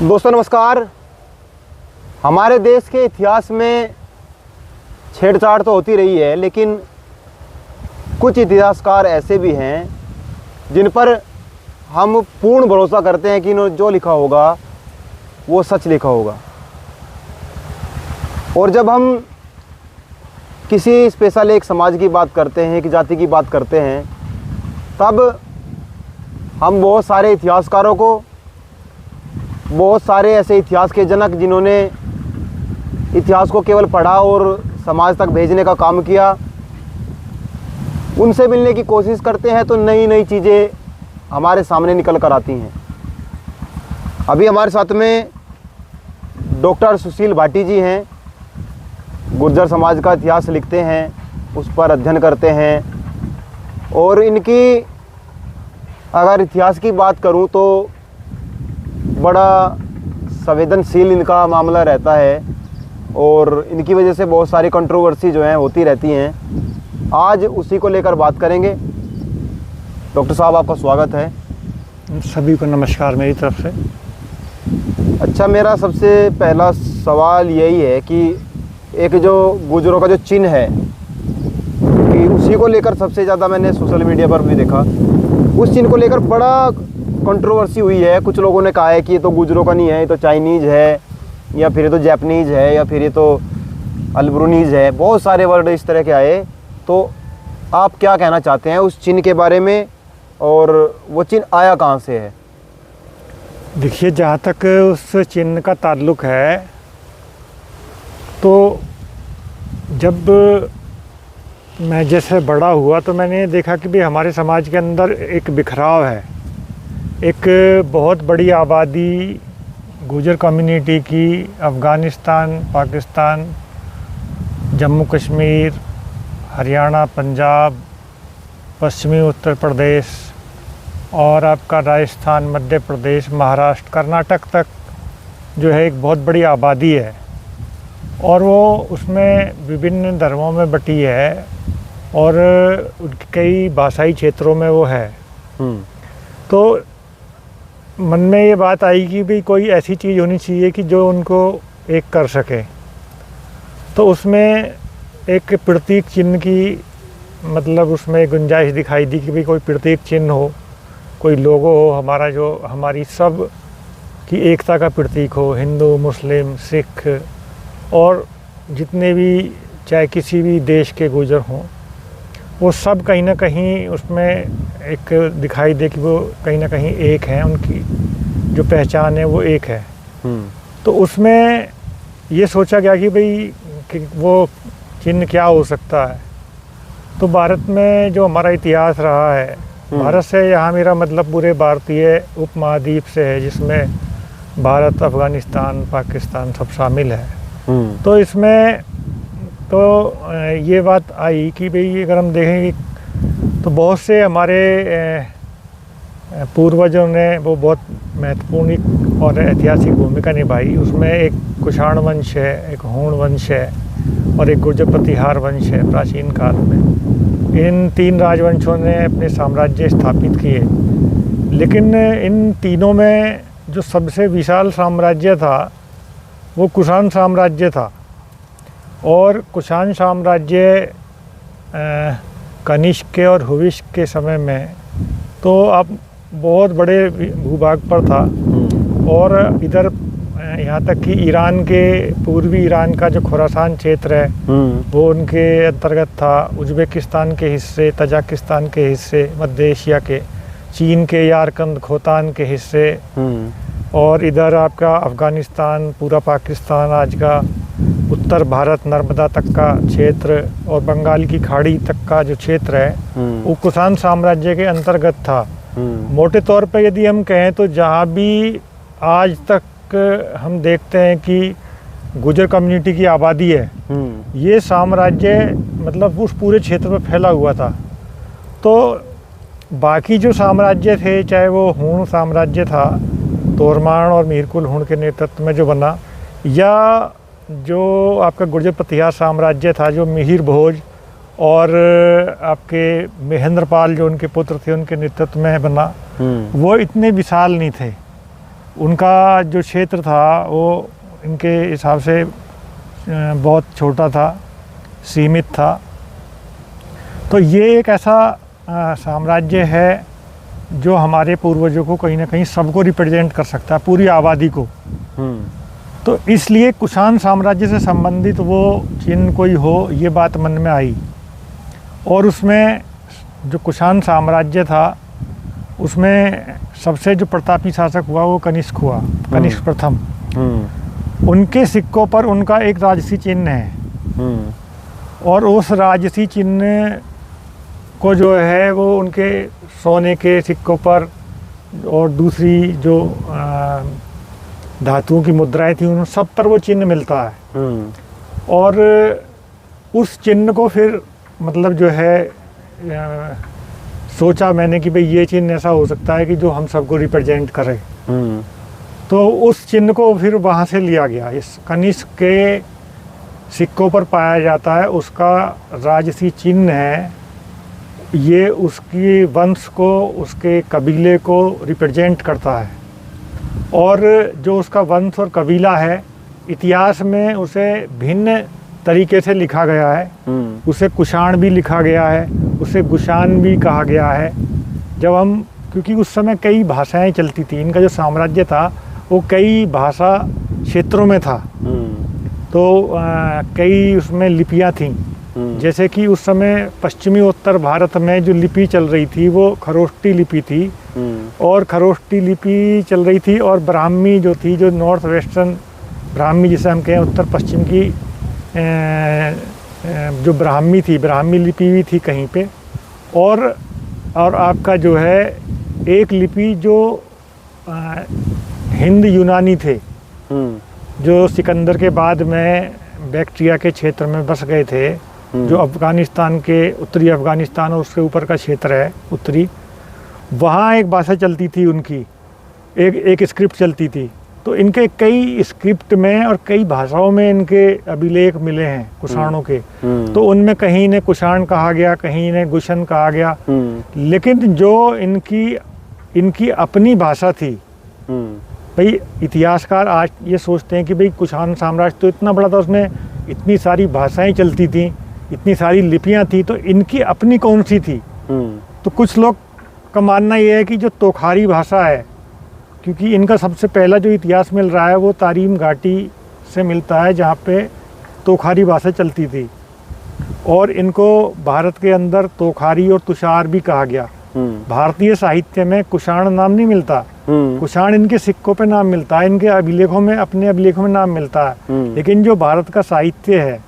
दोस्तों नमस्कार। हमारे देश के इतिहास में छेड़छाड़ तो होती रही है, लेकिन कुछ इतिहासकार ऐसे भी हैं जिन पर हम पूर्ण भरोसा करते हैं कि इन्होंने जो लिखा होगा वो सच लिखा होगा। और जब हम किसी स्पेशल एक समाज की बात करते हैं, एक जाति की बात करते हैं, तब हम बहुत सारे इतिहासकारों को, बहुत सारे ऐसे इतिहास के जनक जिन्होंने इतिहास को केवल पढ़ा और समाज तक भेजने का काम किया, उनसे मिलने की कोशिश करते हैं तो नई नई चीज़ें हमारे सामने निकल कर आती हैं। अभी हमारे साथ में डॉक्टर सुशील भाटी जी हैं। गुर्जर समाज का इतिहास लिखते हैं, उस पर अध्ययन करते हैं। और इनकी अगर इतिहास की बात करूं तो बड़ा संवेदनशील इनका मामला रहता है और इनकी वजह से बहुत सारी कंट्रोवर्सी जो हैं होती रहती हैं। आज उसी को लेकर बात करेंगे। डॉक्टर साहब, आपका स्वागत है। सभी को नमस्कार मेरी तरफ से। अच्छा, मेरा सबसे पहला सवाल यही है कि एक जो गुर्जरों का जो चिन्ह है, कि उसी को लेकर सबसे ज़्यादा मैंने सोशल मीडिया पर भी देखा, उस चिन्ह को लेकर बड़ा कंट्रोवर्सी हुई है। कुछ लोगों ने कहा है कि ये तो गुर्जरों का नहीं है, ये तो चाइनीज़ है, या फिर ये तो जापानीज़ है, या फिर ये तो अल्ब्रुनीज़ है। बहुत सारे वर्ड इस तरह के आए। तो आप क्या कहना चाहते हैं उस चिन्ह के बारे में, और वो चिन्ह आया कहाँ से है? देखिए, जहाँ तक उस चिन्ह का ताल्लुक़ है, तो जब मैं जैसे बड़ा हुआ तो मैंने देखा कि भाई हमारे समाज के अंदर एक बिखराव है। एक बहुत बड़ी आबादी गुर्जर कम्युनिटी की अफ़गानिस्तान, पाकिस्तान, जम्मू कश्मीर, हरियाणा, पंजाब, पश्चिमी उत्तर प्रदेश और आपका राजस्थान, मध्य प्रदेश, महाराष्ट्र, कर्नाटक तक जो है एक बहुत बड़ी आबादी है। और वो उसमें विभिन्न धर्मों में बटी है और कई भाषाई क्षेत्रों में वो है। तो मन में ये बात आई कि भाई कोई ऐसी चीज़ होनी चाहिए कि जो उनको एक कर सके। तो उसमें एक प्रतीक चिन्ह की मतलब उसमें गुंजाइश दिखाई दी कि भाई कोई प्रतीक चिन्ह हो, कोई लोगो हो हमारा, जो हमारी सब की एकता का प्रतीक हो। हिंदू, मुस्लिम, सिख और जितने भी चाहे किसी भी देश के गुर्जर हों, वो सब कहीं ना कहीं उसमें एक दिखाई दे कि वो कहीं ना कहीं एक हैं, उनकी जो पहचान है वो एक है। तो उसमें ये सोचा गया कि भाई कि वो चिन्ह क्या हो सकता है। तो भारत में जो हमारा इतिहास रहा है, भारत से यहाँ मेरा मतलब पूरे भारतीय उपमहाद्वीप से है, जिसमें भारत, अफ़गानिस्तान, पाकिस्तान सब शामिल है। तो इसमें तो ये बात आई कि भाई अगर हम देखें तो बहुत से हमारे पूर्वजों ने वो बहुत महत्वपूर्ण और ऐतिहासिक भूमिका निभाई। उसमें एक कुषाण वंश है, एक हूण वंश है और एक गुर्जर प्रतिहार वंश है प्राचीन काल में। इन तीन राजवंशों ने अपने साम्राज्य स्थापित किए, लेकिन इन तीनों में जो सबसे विशाल साम्राज्य था वो कुषाण साम्राज्य था। और कुषाण साम्राज्य कनिष्क के और हुविष्क के समय में तो अब बहुत बड़े भूभाग पर था। और इधर यहाँ तक कि ईरान के, पूर्वी ईरान का जो खुरासान क्षेत्र है वो उनके अंतर्गत था। उज़्बेकिस्तान के हिस्से, तजाकिस्तान के हिस्से, मध्य एशिया के, चीन के यारकंद, खोतान के हिस्से, और इधर आपका अफ़गानिस्तान, पूरा पाकिस्तान, आज का उत्तर भारत, नर्मदा तक का क्षेत्र और बंगाल की खाड़ी तक का जो क्षेत्र है वो कुषाण साम्राज्य के अंतर्गत था। मोटे तौर पे यदि हम कहें तो जहाँ भी आज तक हम देखते हैं कि गुर्जर कम्युनिटी की आबादी है, ये साम्राज्य मतलब उस पूरे क्षेत्र में फैला हुआ था। तो बाकी जो साम्राज्य थे, चाहे वो हूण साम्राज्य था, तोरमान और मीरकुल हूण के नेतृत्व में जो बना, या जो आपका गुर्जर प्रतिहार साम्राज्य था जो मिहिर भोज और आपके महेंद्रपाल जो उनके पुत्र थे उनके नेतृत्व में बना, वो इतने विशाल नहीं थे। उनका जो क्षेत्र था वो इनके हिसाब से बहुत छोटा था, सीमित था। तो ये एक ऐसा साम्राज्य है जो हमारे पूर्वजों को कहीं ना कहीं सबको रिप्रेजेंट कर सकता है, पूरी आबादी को। तो इसलिए कुषाण साम्राज्य से संबंधित वो चिन्ह कोई हो, ये बात मन में आई। और उसमें जो कुषाण साम्राज्य था उसमें सबसे जो प्रतापी शासक हुआ वो कनिष्क हुआ, कनिष्क प्रथम। उनके सिक्कों पर उनका एक राजसी चिन्ह है और उस राजसी चिन्ह को जो है वो उनके सोने के सिक्कों पर और दूसरी जो धातुओं की मुद्राएं थी उन सब पर वो चिन्ह मिलता है। और उस चिन्ह को फिर मतलब जो है सोचा मैंने कि भाई ये चिन्ह ऐसा हो सकता है कि जो हम सबको रिप्रेजेंट करे। तो उस चिन्ह को फिर वहाँ से लिया गया। इस कनिष्क के सिक्कों पर पाया जाता है, उसका राजसी चिन्ह है, ये उसकी वंश को, उसके कबीले को रिप्रेजेंट करता है। और जो उसका वंश और कबीला है, इतिहास में उसे भिन्न तरीके से लिखा गया है। उसे कुषाण भी लिखा गया है, उसे गुशान भी कहा गया है। जब हम, क्योंकि उस समय कई भाषाएं चलती थी, इनका जो साम्राज्य था वो कई भाषा क्षेत्रों में था। तो कई उसमें लिपियां थीं। जैसे कि उस समय पश्चिमी उत्तर भारत में जो लिपि चल रही थी वो खरोष्टी लिपि थी, और खरोष्टी लिपि चल रही थी। और ब्राह्मी जो थी, जो नॉर्थ वेस्टर्न ब्राह्मी जिसे हम कहें, उत्तर पश्चिम की जो ब्राह्मी थी, ब्राह्मी लिपि भी थी कहीं पे। और आपका जो है एक लिपि जो हिंद यूनानी थे, जो सिकंदर के बाद में बैक्ट्रिया के क्षेत्र में बस गए थे, जो अफ़गानिस्तान के, उत्तरी अफ़गानिस्तान और उसके ऊपर का क्षेत्र है उत्तरी, वहाँ एक भाषा चलती थी उनकी, एक स्क्रिप्ट चलती थी। तो इनके कई स्क्रिप्ट में और कई भाषाओं में इनके अभिलेख मिले हैं कुषाणों के। तो उनमें कहीं इन्हें कुषाण कहा गया, कहीं इन्हें गुशन कहा गया। लेकिन जो इनकी अपनी भाषा थी, भाई इतिहासकार आज ये सोचते हैं कि भाई कुषाण साम्राज्य तो इतना बड़ा था, उसमें इतनी सारी भाषाएं चलती थी, इतनी सारी लिपियां थी, तो इनकी अपनी कौन सी थी? तो कुछ लोग का मानना ये है कि जो तोखारी भाषा है, क्योंकि इनका सबसे पहला जो इतिहास मिल रहा है वो तारीम घाटी से मिलता है, जहाँ पे तोखारी भाषा चलती थी। और इनको भारत के अंदर तोखारी और तुषार भी कहा गया। भारतीय साहित्य में कुषाण नाम नहीं मिलता, कुषाण इनके सिक्कों पे नाम मिलता है, इनके अभिलेखों में, अपने अभिलेखों में नाम मिलता है। लेकिन जो भारत का साहित्य है,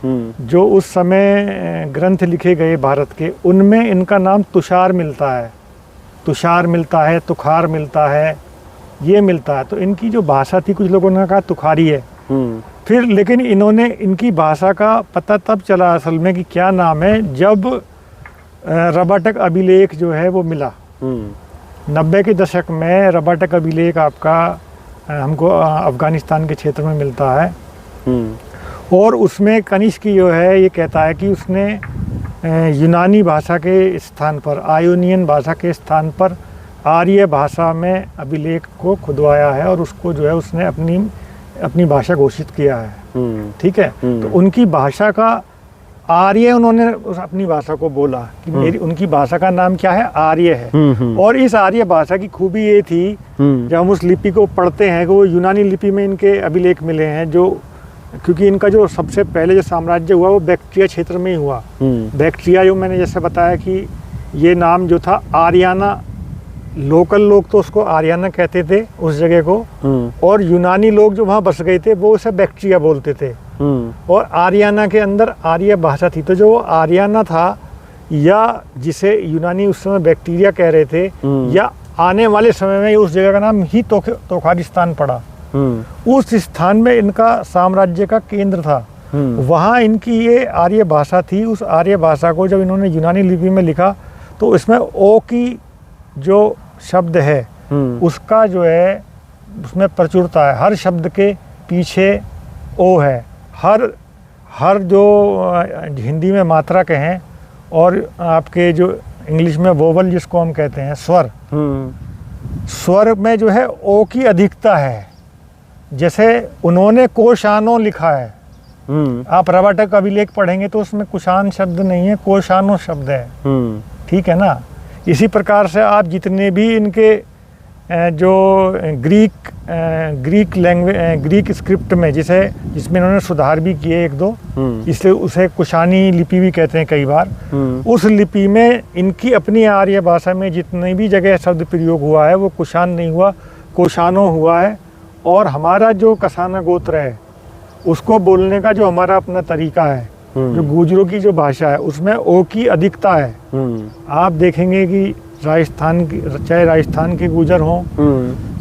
जो उस समय ग्रंथ लिखे गए भारत के, उनमें इनका नाम तुषार मिलता है, तुषार मिलता है, तुखार मिलता है, ये मिलता है। तो इनकी जो भाषा थी, कुछ लोगों ने कहा तुखारी है। फिर लेकिन इन्होंने, इनकी भाषा का पता तब चला असल में कि क्या नाम है, जब रबाटक अभिलेख जो है वो मिला। 90 के दशक में रबाटक अभिलेख आपका हमको अफ़गानिस्तान के क्षेत्र में मिलता है। और उसमें कनिष्क जो है ये कहता है कि उसने यूनानी भाषा के स्थान पर, आयोनियन भाषा के स्थान पर आर्य भाषा में अभिलेख को खुदवाया है, और उसको जो है उसने अपनी भाषा घोषित किया है। ठीक है। तो उनकी भाषा का आर्य, उन्होंने अपनी भाषा को बोला कि उनकी भाषा का नाम क्या है, आर्य है। और इस आर्य भाषा की खूबी ये थी, जब हम उस लिपि को पढ़ते हैं कि वो यूनानी लिपि में इनके अभिलेख मिले हैं, जो क्योंकि इनका जो सबसे पहले जो साम्राज्य हुआ वो बैक्ट्रिया क्षेत्र में ही हुआ। बैक्ट्रिया, जो मैंने जैसे बताया कि ये नाम जो था आर्याना, लोकल लोग तो उसको आर्याना कहते थे उस जगह को, और यूनानी लोग जो वहाँ बस गए थे वो उसे बैक्ट्रिया बोलते थे। और आर्याना के अंदर आर्य भाषा थी। तो जो वो आर्याना था, या जिसे यूनानी उस समय बैक्टीरिया कह रहे थे, या आने वाले समय में उस जगह का नाम ही तोखारिस्तान पड़ा। उस स्थान में इनका साम्राज्य का केंद्र था, वहाँ इनकी ये आर्य भाषा थी। उस आर्य भाषा को जब इन्होंने यूनानी लिपि में लिखा, तो इसमें ओ की जो शब्द है उसका जो है उसमें प्रचुरता है। हर शब्द के पीछे ओ है। हर जो हिंदी में मात्रा कहें, और आपके जो इंग्लिश में वोवल जिसको हम कहते हैं, स्वर, स्वर में जो है ओ की अधिकता है। जैसे उन्होंने कोशानो लिखा है, आप रवाटक अभिलेख पढ़ेंगे तो उसमें कुशान शब्द नहीं है, कोशानो शब्द है। ठीक है ना। इसी प्रकार से आप जितने भी इनके जो ग्रीक लैंग्वेज, ग्रीक स्क्रिप्ट में जिसमें इन्होंने सुधार भी किए एक दो, इसलिए उसे कुशानी लिपि भी कहते हैं कई बार। उस लिपि में इनकी अपनी आर्य भाषा में जितने भी जगह शब्द प्रयोग हुआ है वो कुशान नहीं हुआ, कोशानो हुआ है। और हमारा जो कसाना गोत्र है उसको बोलने का जो हमारा अपना तरीका है, जो गुजरों की जो भाषा है उसमें ओ की अधिकता है। आप देखेंगे कि राजस्थान की, चाहे राजस्थान के गुजर हों,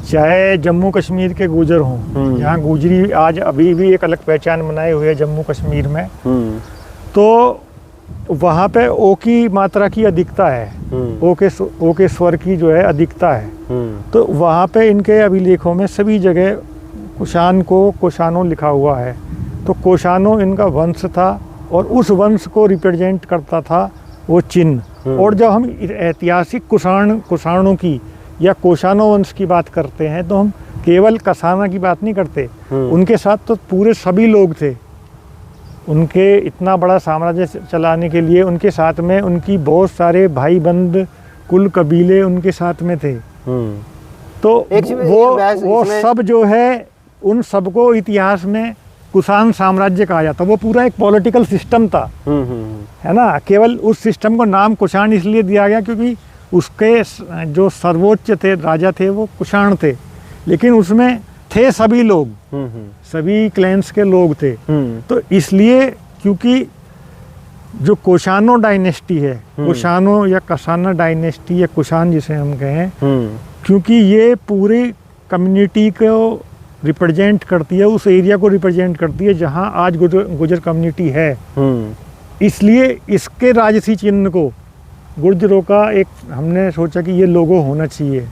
चाहे जम्मू कश्मीर के गुजर हों, यहाँ गुजरी आज अभी भी एक अलग पहचान बनाए हुए है जम्मू कश्मीर में, तो वहाँ पे ओ की मात्रा की अधिकता है, ओ के स्वर की जो है अधिकता है। तो वहाँ पे इनके अभिलेखों में सभी जगह कुशान को कोशानो लिखा हुआ है। तो कोशानो इनका वंश था और उस वंश को रिप्रेजेंट करता था वो चिन्ह। और जब हम ऐतिहासिक कुषाणों की या कोशानो वंश की बात करते हैं तो हम केवल कसाना की बात नहीं करते, उनके साथ तो पूरे सभी लोग थे। उनके इतना बड़ा साम्राज्य चलाने के लिए उनके साथ में उनकी बहुत सारे भाई बंद कुल कबीले उनके साथ में थे। तो वो सब जो है उन सबको इतिहास में कुषाण साम्राज्य कहा जाता। वो पूरा एक पॉलिटिकल सिस्टम था, है ना। केवल उस सिस्टम को नाम कुषाण इसलिए दिया गया क्योंकि उसके जो सर्वोच्च थे राजा थे वो कुषाण थे, लेकिन उसमें थे सभी लोग, सभी क्लैंस के लोग थे। तो इसलिए क्योंकि जो कोशानो डायनेस्टी है, कोशानो या कसाना डायनेस्टी या कुषाण जिसे हम कहें, क्योंकि ये पूरी कम्युनिटी को रिप्रेजेंट करती है, उस एरिया को रिप्रेजेंट करती है जहां आज गुर्जर कम्युनिटी है। इसलिए इसके राजसी चिन्ह को गुर्जरों का एक हमने सोचा कि ये लोगो होना चाहिए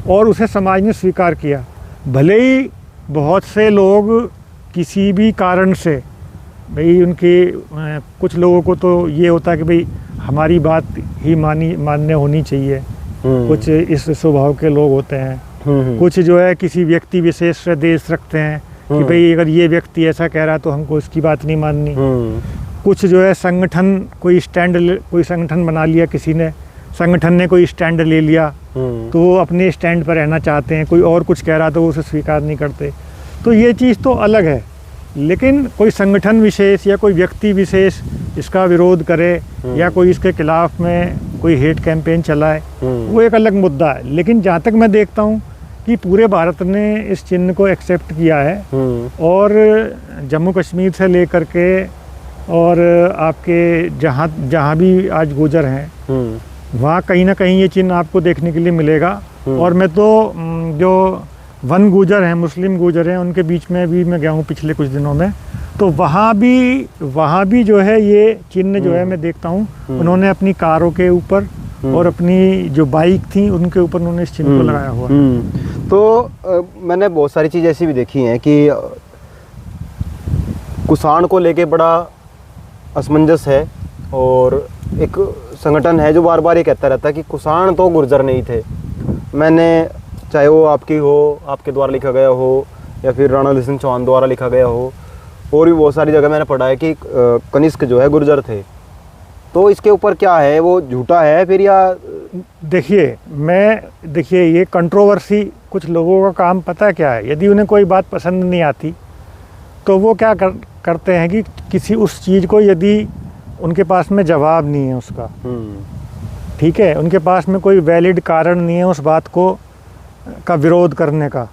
और उसे समाज ने स्वीकार किया। भले ही बहुत से लोग किसी भी कारण से, भाई उनके कुछ लोगों को तो ये होता है कि भाई हमारी बात ही मान्य होनी चाहिए, कुछ इस स्वभाव के लोग होते हैं। कुछ जो है किसी व्यक्ति विशेष से देश रखते हैं कि भाई अगर ये व्यक्ति ऐसा कह रहा है तो हमको इसकी बात नहीं माननी। कुछ जो है संगठन, कोई संगठन बना लिया, किसी ने संगठन ने कोई स्टैंड ले लिया तो वो अपने स्टैंड पर रहना चाहते हैं, कोई और कुछ कह रहा तो वो उसे स्वीकार नहीं करते। तो ये चीज़ तो अलग है, लेकिन कोई संगठन विशेष या कोई व्यक्ति विशेष इसका विरोध करे या कोई इसके खिलाफ में कोई हेट कैंपेन चलाए, वो एक अलग मुद्दा है। लेकिन जहाँ तक मैं देखता हूँ कि पूरे भारत ने इस चिन्ह को एक्सेप्ट किया है और जम्मू कश्मीर से लेकर के और आपके जहाँ भी आज गुजर हैं वहाँ कहीं ना कहीं ये चिन्ह आपको देखने के लिए मिलेगा। और मैं तो जो वन गुजर हैं, मुस्लिम गुजर हैं, उनके बीच में भी मैं गया हूँ पिछले कुछ दिनों में, तो वहाँ भी जो है ये चिन्ह जो है मैं देखता हूँ उन्होंने अपनी कारों के ऊपर और अपनी जो बाइक थी उनके ऊपर उन्होंने इस चिन्ह को लगाया हुआ। तो मैंने बहुत सारी चीज़ ऐसी भी देखी हैं कि कुषाण को लेके बड़ा असमंजस है और एक संगठन है जो बार बार ये कहता रहता है कि कुषाण तो गुर्जर नहीं थे। मैंने चाहे वो आपकी हो, आपके द्वारा लिखा गया हो या फिर राणा लक्ष्मण चौहान द्वारा लिखा गया हो, और भी बहुत सारी जगह मैंने पढ़ा है कि कनिष्क जो है गुर्जर थे। तो इसके ऊपर क्या है, वो झूठा है फिर या? देखिए ये कंट्रोवर्सी कुछ लोगों का काम पता है क्या है। यदि उन्हें कोई बात पसंद नहीं आती तो वो क्या करते हैं कि किसी उस चीज़ को, यदि उनके पास में जवाब नहीं है उसका, ठीक है, उनके पास में कोई वैलिड कारण नहीं है उस बात का विरोध करने का,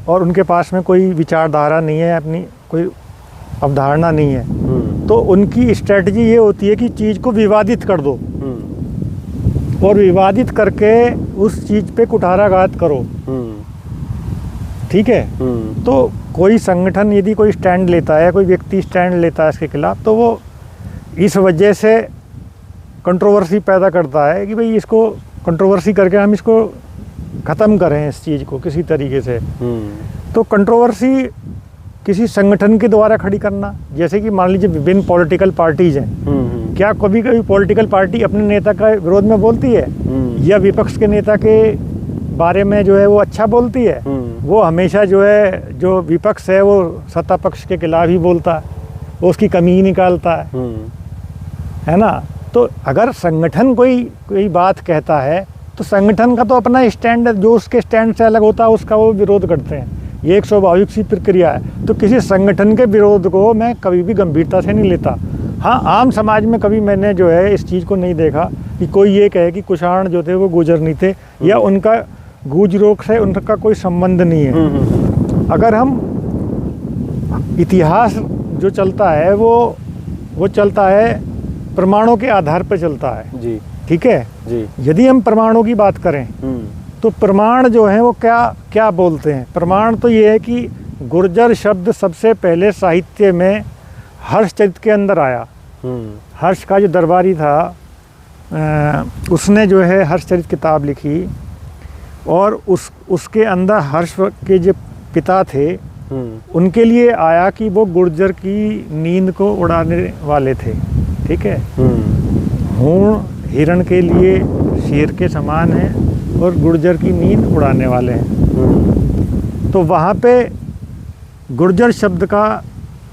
और उनके पास में कोई विचारधारा नहीं है, अपनी कोई अवधारणा नहीं है, तो उनकी स्ट्रेटजी ये होती है कि चीज़ को विवादित कर दो और विवादित करके उस चीज़ पे कुठाराघात करो, ठीक है। तो कोई संगठन यदि कोई स्टैंड लेता है, कोई व्यक्ति स्टैंड लेता है इसके खिलाफ, तो वो इस वजह से कंट्रोवर्सी पैदा करता है कि भाई इसको कंट्रोवर्सी करके हम इसको ख़त्म करें इस चीज़ को किसी तरीके से। तो कंट्रोवर्सी किसी संगठन के द्वारा खड़ी करना, जैसे कि मान लीजिए विभिन्न पॉलिटिकल पार्टीज हैं, क्या कभी कभी पॉलिटिकल पार्टी अपने नेता का विरोध में बोलती है या विपक्ष के नेता के बारे में जो है वो अच्छा बोलती है, वो हमेशा जो है जो विपक्ष है वो सत्ता पक्ष के खिलाफ ही बोलता है, वो उसकी कमी ही निकालता है ना। तो अगर संगठन कोई बात कहता है तो संगठन का तो अपना स्टैंड, जो उसके स्टैंड से अलग होता है उसका वो विरोध करते हैं, ये एक स्वाभाविक सी प्रक्रिया है। तो किसी संगठन के विरोध को मैं कभी भी गंभीरता से नहीं लेता। हाँ, आम समाज में कभी मैंने जो है इस चीज़ को नहीं देखा कि कोई ये कहे कि कुषाण जो थे वो गुर्जर नहीं थे, या उनका गुजरों से उनका कोई संबंध नहीं है। अगर हम इतिहास जो चलता है वो चलता है प्रमाणों के आधार पर चलता है जी, ठीक है जी। यदि हम प्रमाणों की बात करें तो प्रमाण जो है वो क्या बोलते हैं। प्रमाण तो ये है कि गुर्जर शब्द सबसे पहले साहित्य में हर्षचरित के अंदर आया। हर्ष का जो दरबारी था उसने जो है हर्षचरित किताब लिखी, और उसके अंदर हर्ष के जो पिता थे उनके लिए आया कि वो गुर्जर की नींद को उड़ाने वाले थे, ठीक है। हूण हिरण के लिए शेर के समान है और गुर्जर की नींद उड़ाने वाले हैं। तो वहाँ पे गुर्जर शब्द का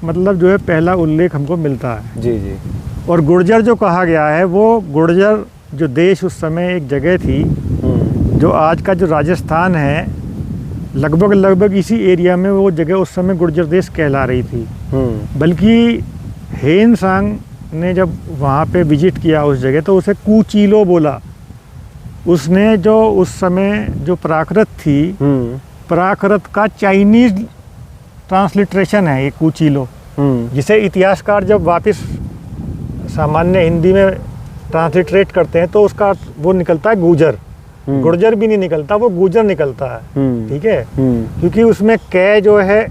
मतलब जो है पहला उल्लेख हमको मिलता है। जी जी। और गुर्जर जो कहा गया है वो गुर्जर जो देश उस समय एक जगह थी जो आज का जो राजस्थान है, लगभग इसी एरिया में वो जगह उस समय गुर्जर देश कहला रही थी। बल्कि हेन सांग ने जब वहाँ पे विजिट किया उस जगह तो उसे कूचीलो बोला। उसने जो उस समय जो प्राकृत थी, प्राकृत का चाइनीज ट्रांसलिट्रेशन है ये कूचीलो, जिसे इतिहासकार जब वापस सामान्य हिंदी में ट्रांसलिट्रेट करते हैं तो उसका वो निकलता है गुर्जर। गुर्जर भी नहीं निकलता, वो गुर्जर निकलता है, ठीक है। क्योंकि उसमें कै जो है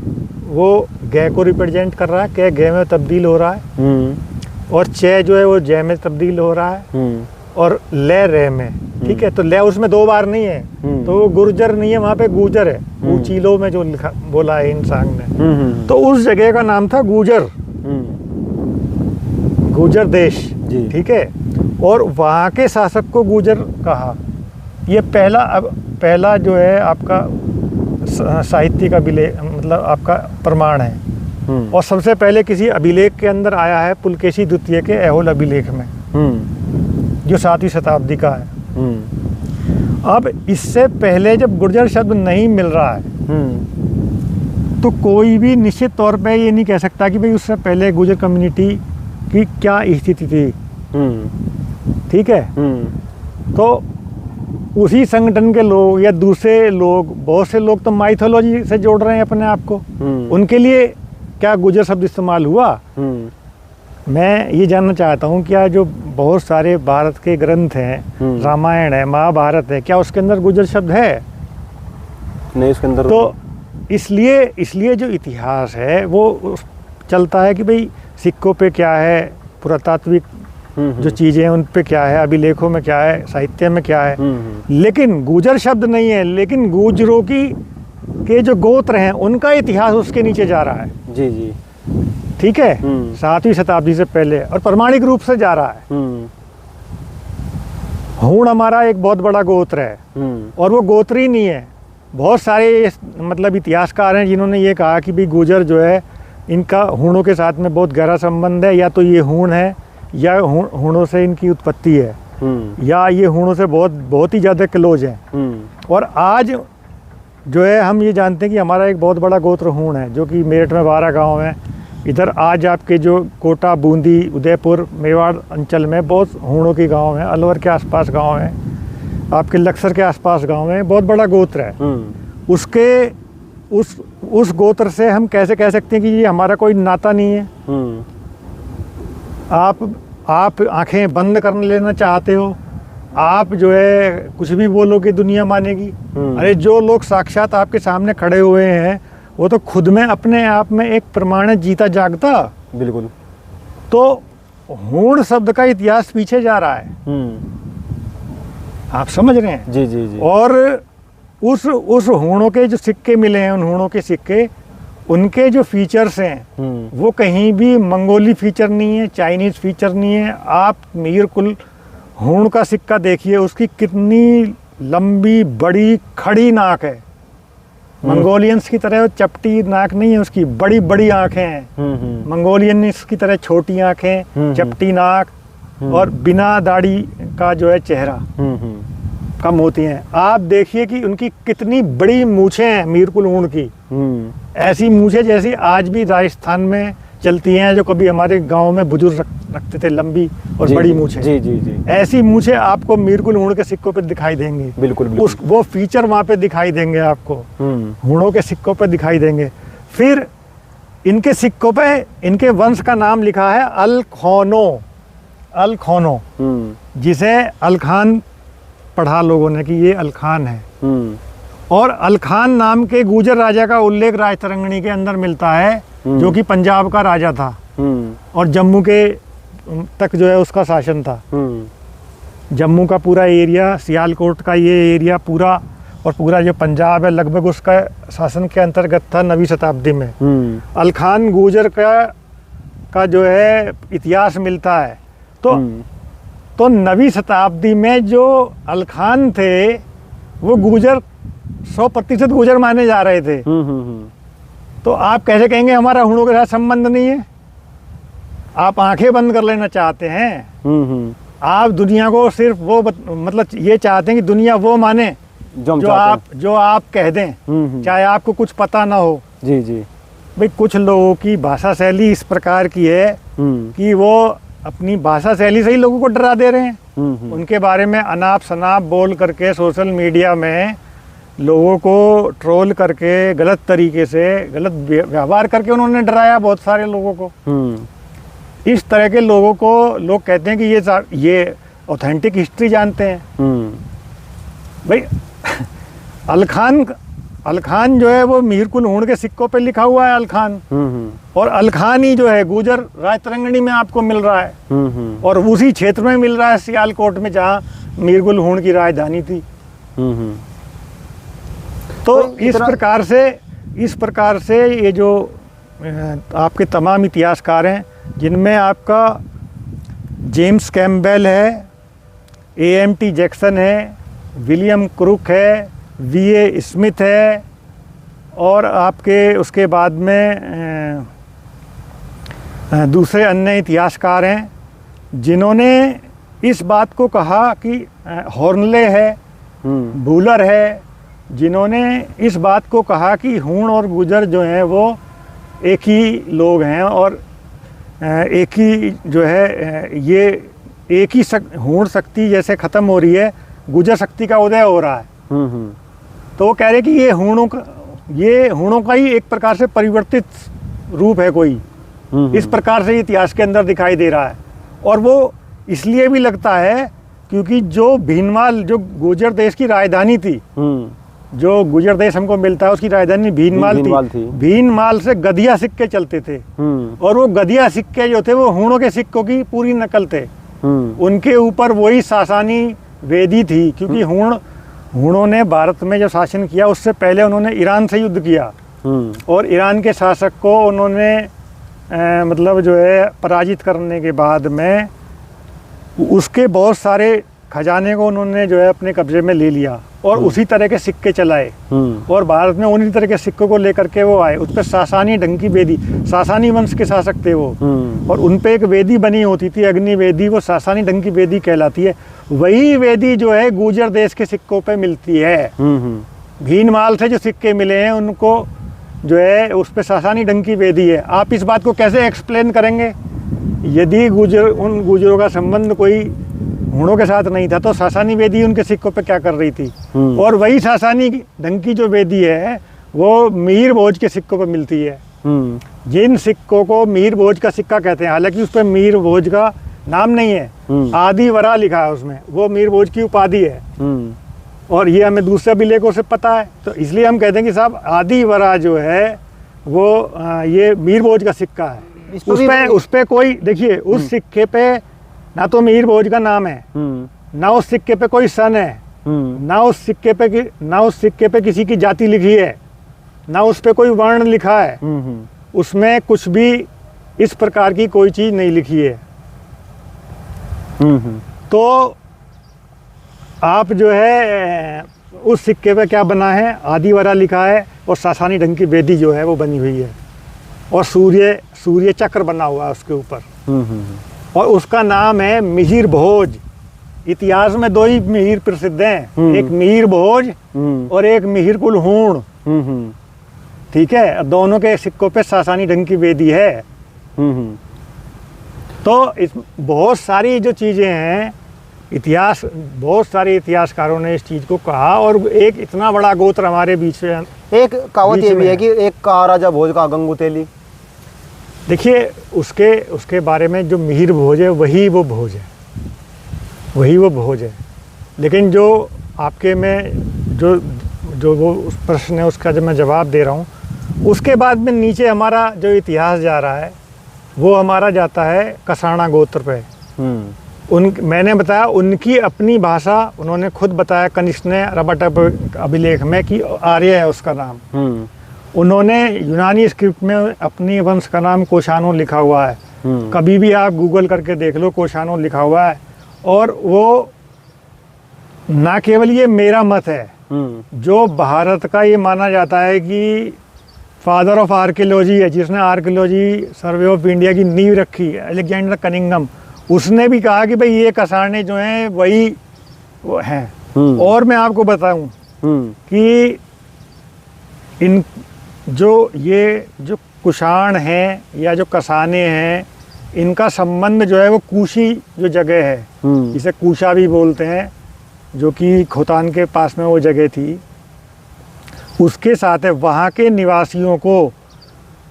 वो गै को रिप्रेजेंट कर रहा है, कै गै में तब्दील हो रहा है, और चे जो है वो जय में तब्दील हो रहा है, और ले रे में, ठीक है। तो ले उसमें दो बार नहीं है, तो वो गुर्जर नहीं है, वहाँ पे गुर्जर है। कूचीलो में जो लिखा बोला है इंसान ने, तो उस जगह का नाम था गुर्जर, गुर्जर देश, ठीक है। और वहाँ के शासक को गुर्जर कहा। ये पहला जो है आपका साहित्य का मतलब आपका प्रमाण है। और सबसे पहले किसी अभिलेख के अंदर आया है पुलकेशी द्वितीय के ऐहोल अभिलेख में, जो 7वीं शताब्दी का है। अब इससे पहले जब गुर्जर शब्द नहीं मिल रहा है तो कोई भी निश्चित तौर पे ये नहीं कह सकता कि भाई उससे पहले गुर्जर कम्युनिटी की क्या स्थिति थी, ठीक है। तो उसी संगठन के लोग या दूसरे लोग, बहुत से लोग तो माइथोलॉजी से जोड़ रहे हैं अपने आप को, उनके लिए क्या गुर्जर शब्द इस्तेमाल हुआ। मैं ये जानना चाहता हूँ क्या जो बहुत सारे भारत के ग्रंथ हैं, रामायण है, महाभारत है, क्या उसके अंदर गुर्जर शब्द है? नहीं, उसके अंदर तो इसलिए जो इतिहास है वो चलता है कि भाई सिक्कों पे क्या है, पुरातात्विक जो चीज़ें हैं उन पे क्या है, अभिलेखों में क्या है, साहित्य में क्या है। लेकिन गुर्जर शब्द नहीं है, लेकिन गुर्जरों के जो गोत्र हैं उनका इतिहास उसके नीचे जा रहा है। जी जी, ठीक है, 7वीं शताब्दी से पहले, और प्रमाणिक रूप से जा रहा है। हूण हमारा एक बहुत बड़ा गोत्र है, और वो गोत्र ही नहीं है। बहुत सारे मतलब इतिहासकार हैं जिन्होंने ये कहा कि भाई गुर्जर जो है इनका हूणों के साथ में बहुत गहरा संबंध है, या तो ये हूण है या हूणों से इनकी उत्पत्ति है, या ये हूणों से बहुत ही ज़्यादा क्लोज है। और आज जो है हम ये जानते हैं कि हमारा एक बहुत बड़ा गोत्र हूण है, जो कि मेरठ में 12 गांव हैं। इधर आज आपके जो कोटा, बूंदी, उदयपुर, मेवाड़ अंचल में बहुत हूणों के गांव हैं, अलवर के आसपास गांव हैं, आपके लक्सर के आसपास गांव हैं, बहुत बड़ा गोत्र है। उसके उस गोत्र से हम कैसे कह सकते हैं कि ये हमारा कोई नाता नहीं है? आप आंखें बंद कर लेना चाहते हो, आप जो है कुछ भी बोलोगे दुनिया मानेगी। अरे जो लोग साक्षात आपके सामने खड़े हुए हैं वो तो खुद में अपने आप में एक प्रमाणित जीता जागता। बिल्कुल। तो हूण शब्द का इतिहास पीछे जा रहा है, आप समझ रहे हैं? जी जी जी। और उस हूणों के जो सिक्के मिले हैं, उन हूणों के सिक्के, उनके जो फीचर्स हैं वो कहीं भी मंगोली फीचर नहीं है, चाइनीज फीचर नहीं है। आप मीर कुल हूण का सिक्का देखिए, उसकी कितनी लंबी बड़ी खड़ी नाक है। मंगोलियंस की तरह वो चपटी नाक नहीं है, उसकी बड़ी बड़ी आंखें हैं। मंगोलियंस की तरह छोटी आंखें, चपटी नाक और बिना दाढ़ी का जो है चेहरा कम होती हैं। आप देखिए कि उनकी कितनी बड़ी मूछें हैं मीरकुल ऊँट की। ऐसी मूछें जैसी आज भी राजस्थान में चलती हैं, जो कभी हमारे गांव में बुजुर्ग रखते थे, लंबी और जी, बड़ी जी, मूछें। जी जी जी। ऐसी मूछें आपको मीरकुल ऊँट के सिक्कों पे दिखाई देंगी। बिल्कुल बिल्कुल। उस वो फीचर वहाँ पे दिखाई देंगे आपको, हूणों के सिक्कों पे दिखाई देंगे। फिर इनके सिक्कों पे इनके वंश का नाम लिखा है अलखोनो। अलखोनो, जिसे अलखान पढ़ा लोगों ने कि ये अलखान है। और अलखान नाम के गुजर राजा का उल्लेख राजतरंगिणी के अंदर मिलता है, जो कि पंजाब का राजा था और जम्मू के तक जो है उसका शासन था। जम्मू का पूरा एरिया, सियालकोट का ये एरिया पूरा और पूरा जो पंजाब है लगभग उसका शासन के अंतर्गत था 9वीं शताब्दी में। अलखान गुजर का जो है इतिहास मिलता है। तो 9वीं शताब्दी में जो अलखान थे वो गुजर 100% गुजर माने जा रहे थे। तो आप कैसे कहेंगे हमारा हूणों के साथ संबंध नहीं है? आप आंखें बंद कर लेना चाहते हैं। आप दुनिया को सिर्फ वो मतलब ये चाहते हैं कि दुनिया वो माने जो आप कह दें, चाहे आपको कुछ पता ना हो। जी जी। भाई कुछ लोगों की भाषा शैली इस प्रकार की है कि वो अपनी भाषा शैली से ही लोगों को डरा दे रहे हैं। उनके बारे में अनाप शनाप बोल करके सोशल मीडिया में लोगों को ट्रोल करके गलत तरीके से गलत व्यवहार करके उन्होंने डराया बहुत सारे लोगों को। इस तरह के लोगों को लोग कहते हैं कि ये ऑथेंटिक हिस्ट्री जानते हैं। भाई अलखान जो है वो मीरकुल ऊँट के सिक्कों पे लिखा हुआ है अलखान, और अलखान ही जो है गुजर राजतरंगिणी में आपको मिल रहा है और उसी क्षेत्र में मिल रहा है सियालकोट में, जहाँ मीरकुल ऊँट की राजधानी थी। तो इस प्रकार से ये जो आपके तमाम इतिहासकार हैं, जिनमें आपका जेम्स कैम्पबेल है, A.M.T. जैक्सन है, विलियम क्रुक है, V.A. स्मिथ है, और आपके उसके बाद में दूसरे अन्य इतिहासकार हैं जिन्होंने इस बात को कहा कि हॉर्नले है, बूलर है, जिन्होंने इस बात को कहा कि हूण और गुजर जो हैं वो एक ही लोग हैं और एक ही जो है ये एक ही हूण शक्ति जैसे ख़त्म हो रही है, गुजर शक्ति का उदय हो रहा है। तो वो कह रहे कि ये हूणों का ही एक प्रकार से परिवर्तित रूप है कोई, इस प्रकार से इतिहास के अंदर दिखाई दे रहा है। और वो इसलिए भी लगता है क्योंकि जो भीनमाल, जो गुजर देश की राजधानी थी, जो गुजर देश हमको मिलता है उसकी राजधानी भीनमाल थी। भीनमाल से गधिया सिक्के चलते थे और वो गधिया सिक्के जो थे वो हूणों के सिक्कों की पूरी नकल थे। उनके ऊपर वही सासानी वेदी थी, क्योंकि हूणों ने भारत में जो शासन किया उससे पहले उन्होंने ईरान से युद्ध किया और ईरान के शासक को उन्होंने मतलब जो है पराजित करने के बाद में उसके बहुत सारे खजाने को उन्होंने जो है अपने कब्जे में ले लिया और उसी तरह के सिक्के चलाए और भारत में उन्हीं तरह के सिक्कों को लेकर के वो आए। उस पर सासानी ढंग की वेदी, सासानी वंश के शासक थे वो, और उन पे एक वेदी बनी होती थी अग्नि वेदी, वो सासानी ढंग की वेदी कहलाती है। वही वेदी जो है गुजर देश के सिक्कों पे मिलती है। भीनमाल से जो सिक्के मिले हैं उनको जो है उस पर सासानी ढंग की वेदी है। आप इस बात को कैसे एक्सप्लेन करेंगे? यदि उन गुजरों का संबंध कोई हूणों के साथ नहीं था तो सासानी वेदी उनके सिक्कों पे क्या कर रही थी? और वही सासानी ढंग की जो वेदी है वो मीर भोज के सिक्कों पे मिलती है। जिन सिक्कों को मीर भोज का सिक्का कहते हैं, हालांकि उस पर मीर भोज का नाम नहीं है, आदि वरा लिखा है उसमें, वो मीर भोज की उपाधि है और ये हमें दूसरे अभिलेखों से पता है। तो इसलिए हम कहते हैं कि साहब आदि वरा जो है वो ये मीर भोज का सिक्का है। उस पे कोई देखिए, उस सिक्के पे ना तो मीर भोज का नाम है, ना उस सिक्के पे कोई सन है, ना उस सिक्के पे किसी की जाति लिखी है, ना उस पे कोई वर्ण लिखा है, उसमें कुछ भी इस प्रकार की कोई चीज नहीं लिखी है। तो आप जो है उस सिक्के पे क्या बना है, आदिवरा लिखा है और सासानी ढंग की वेदी जो है वो बनी हुई है और सूर्य चक्र बना हुआ है उसके ऊपर। और उसका नाम है मिहिर भोज। इतिहास में दो ही मिहिर प्रसिद्ध हैं, एक मिहिर भोज और एक मिहिर कुलहूण। ठीक है, दोनों के सिक्कों पे सासानी ढंग की वेदी है। तो इस बहुत सारी जो चीज़ें हैं, बहुत सारे इतिहासकारों ने इस चीज़ को कहा। और एक इतना बड़ा गोत्र हमारे बीच में, एक कहावत ये भी है कि एक कहा राजा भोज का गंगुतेली। देखिए उसके बारे में जो मिहिर भोज है वही वो भोज है। लेकिन जो आपके में जो वो उस प्रश्न है उसका जब मैं जवाब दे रहा हूँ, उसके बाद में नीचे हमारा जो इतिहास जा रहा है वो हमारा जाता है कसाणा गोत्र पे। मैंने बताया उनकी अपनी भाषा, उन्होंने खुद बताया कनिष्क ने रबट अभिलेख में कि आर्य है उसका नाम। उन्होंने यूनानी स्क्रिप्ट में अपनी वंश का नाम कोशानो लिखा हुआ है। कभी भी आप गूगल करके देख लो, कोशानो लिखा हुआ है। और वो ना केवल ये मेरा मत है, जो भारत का ये माना जाता है कि फादर ऑफ आर्कियोलॉजी है, जिसने आर्कियोलॉजी सर्वे ऑफ इंडिया की नींव रखी है, अलेक्जेंडर कनिंगम, उसने भी कहा कि भाई ये कसाने जो हैं वही वो हैं। और मैं आपको बताऊं कि इन जो कुषाण हैं या जो कसाने हैं, इनका संबंध जो है वो कूशी जो जगह है, जिसे कूशा भी बोलते हैं, जो कि खोतान के पास में वो जगह थी, उसके साथ है। वहाँ के निवासियों को,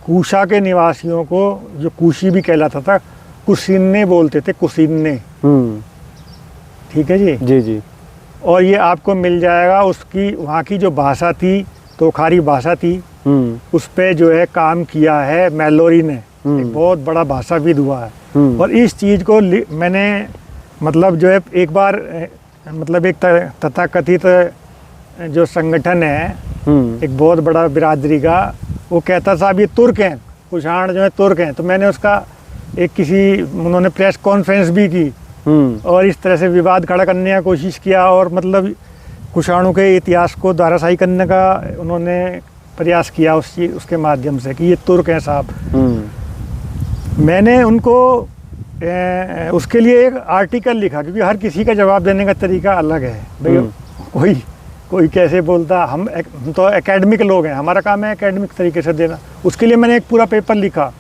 कूशा के निवासियों को, जो कूशी भी कहलाता था, कुसिन्ने बोलते थे, कुसिन्ने। ठीक है जी। जी जी। और ये आपको मिल जाएगा, उसकी वहाँ की जो भाषा थी, तोखारी भाषा थी, उस पे जो है काम किया है मैलोरी ने, एक बहुत बड़ा भाषाविद हुआ है। और इस चीज़ को मैंने मतलब जो है एक बार मतलब एक तथाकथित जो संगठन है, एक बहुत बड़ा बिरादरी का, वो कहता था अब ये तुर्क हैं, कुषाण जो है तुर्क हैं। तो मैंने उसका उन्होंने प्रेस कॉन्फ्रेंस भी की और इस तरह से विवाद खड़ा करने का कोशिश किया और मतलब कुषाणों के इतिहास को धाराशाही करने का उन्होंने प्रयास किया उसके माध्यम से कि ये तुर्क हैं साहब। मैंने उनको उसके लिए एक आर्टिकल लिखा, क्योंकि हर किसी का जवाब देने का तरीका अलग है भाई। कोई कैसे बोलता, हम तो एकेडमिक लोग हैं, हमारा काम है एकेडमिक तरीके से देना। उसके लिए मैंने एक पूरा पेपर लिखा,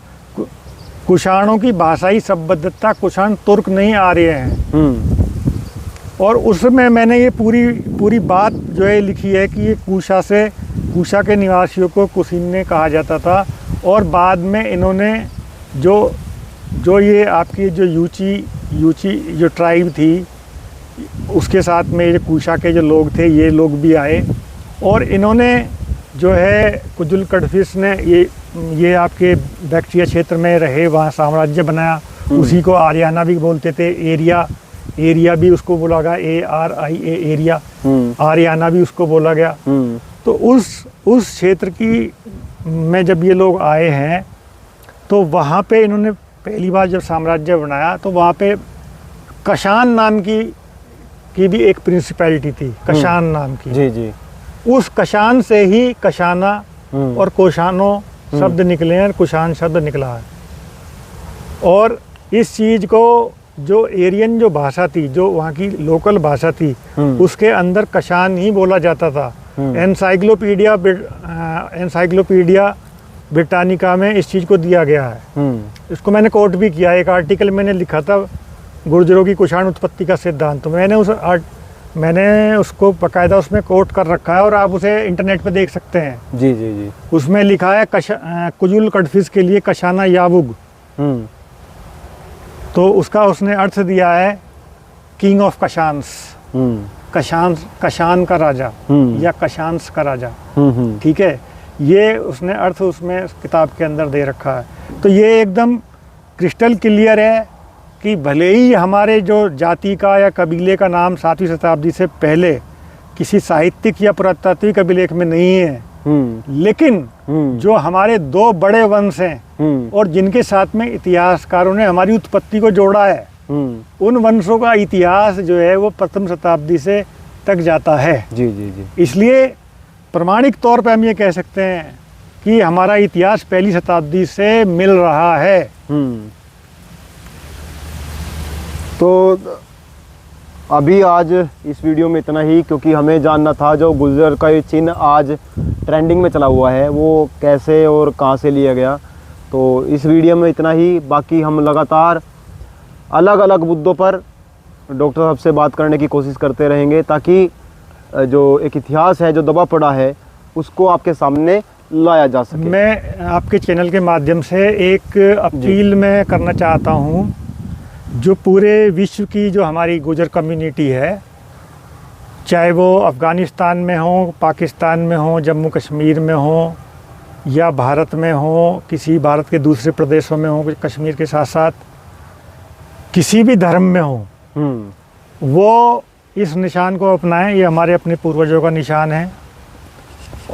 कुषाणों की भाषाई संबद्धता, कुषाण तुर्क नहीं आ रहे हैं। और उसमें मैंने ये पूरी बात जो है लिखी है कि ये कूशा के निवासियों को कुसिन्ने कहा जाता था। और बाद में इन्होंने जो ये आपकी जो यूची जो ट्राइब थी, उसके साथ में ये कूशा के जो लोग थे, ये लोग भी आए और इन्होंने जो है कुजुल कड़फिस ने ये आपके बैक्ट्रिया क्षेत्र में रहे, वहाँ साम्राज्य बनाया। उसी को आर्याना भी बोलते थे, एरिया भी उसको बोला गया, ARIA एरिया, आर्याना भी उसको बोला गया। तो उस क्षेत्र की में जब ये लोग आए हैं तो वहाँ पे इन्होंने पहली बार जब साम्राज्य बनाया तो वहाँ पे कशान नाम की भी एक प्रिंसिपैलिटी थी, कशान नाम की। जी जी। उस कशान से ही कशाना और कोशानो शब्द निकले हैं, कुषाण शब्द निकला है। और इस चीज़ को जो एरियन जो भाषा थी, जो वहाँ की लोकल भाषा थी, उसके अंदर कशान ही बोला जाता था। एनसाइक्लोपीडिया ब्रिटानिका में इस चीज़ को दिया गया है। इसको मैंने कोट भी किया, एक आर्टिकल मैंने लिखा था, गुर्जरों की कुषाण उत्पत्ति का सिद्धांत। तो मैंने उसको बाकायदा उसमें कोट कर रखा है और आप उसे इंटरनेट पे देख सकते हैं। जी जी जी। उसमें लिखा है कुजुल कड़फिस के लिए कशाना याबुग। तो उसका उसने अर्थ दिया है किंग ऑफ कशान्स, कशान का राजा या कशांस का राजा। ठीक है, ये उसने अर्थ उसमें किताब के अंदर दे रखा है। तो ये एकदम क्रिस्टल क्लियर है कि भले ही हमारे जो जाति का या कबीले का नाम 7वीं शताब्दी से पहले किसी साहित्यिक या पुरातात्विक अभिलेख में नहीं है, लेकिन जो हमारे दो बड़े वंश हैं और जिनके साथ में इतिहासकारों ने हमारी उत्पत्ति को जोड़ा है, उन वंशों का इतिहास जो है वो प्रथम शताब्दी से तक जाता है। जी जी जी। इसलिए प्रमाणिक तौर पे हम ये कह सकते हैं कि हमारा इतिहास पहली शताब्दी से मिल रहा है। तो अभी आज इस वीडियो में इतना ही, क्योंकि हमें जानना था जो गुर्जर का ये चिन्ह आज ट्रेंडिंग में चला हुआ है वो कैसे और कहाँ से लिया गया। तो इस वीडियो में इतना ही। बाकी हम लगातार अलग अलग मुद्दों पर डॉक्टर साहब से बात करने की कोशिश करते रहेंगे, ताकि जो एक इतिहास है जो दबा पड़ा है उसको आपके सामने लाया जा सके। मैं आपके चैनल के माध्यम से एक अपील मैं करना चाहता हूँ, जो पूरे विश्व की जो हमारी गुर्जर कम्युनिटी है, चाहे वो अफ़गानिस्तान में हो, पाकिस्तान में हो, जम्मू कश्मीर में हो या भारत में हो, किसी भारत के दूसरे प्रदेशों में हो, कश्मीर के साथ साथ किसी भी धर्म में हो, वो इस निशान को अपनाएं। ये हमारे अपने पूर्वजों का निशान है।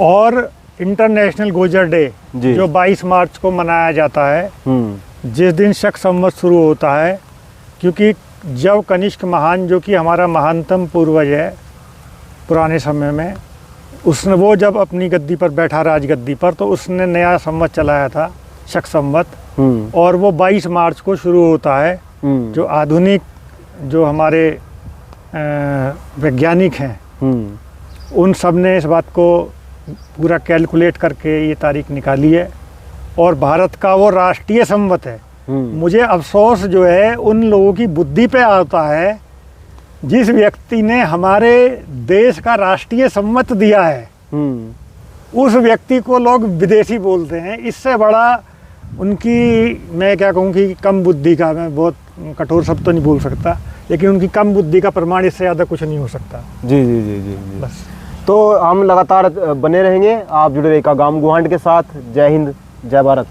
और इंटरनेशनल गुर्जर डे जो 22 मार्च को मनाया जाता है, जिस दिन शक संवत शुरू होता है, क्योंकि जब कनिष्क महान, जो कि हमारा महानतम पूर्वज है पुराने समय में, उसने वो जब अपनी गद्दी पर बैठा, राजगद्दी पर, तो उसने नया संवत चलाया था, शक संवत, और वो 22 मार्च को शुरू होता है। जो आधुनिक जो हमारे वैज्ञानिक हैं, उन सब ने इस बात को पूरा कैलकुलेट करके ये तारीख निकाली है, और भारत का वो राष्ट्रीय संवत है। मुझे अफसोस जो है उन लोगों की बुद्धि पे आता है जिस व्यक्ति ने हमारे देश का राष्ट्रीय संवत दिया है, उस व्यक्ति को लोग विदेशी बोलते हैं। इससे बड़ा उनकी, मैं क्या कहूँ कि कम बुद्धि का, मैं बहुत कठोर शब्द तो नहीं बोल सकता, लेकिन उनकी कम बुद्धि का प्रमाण इससे ज़्यादा कुछ नहीं हो सकता। जी जी जी जी जी। बस। तो हम लगातार बने रहेंगे। आप जुड़े रहिएगा गांव गुहांड के साथ। जय हिंद, जय भारत।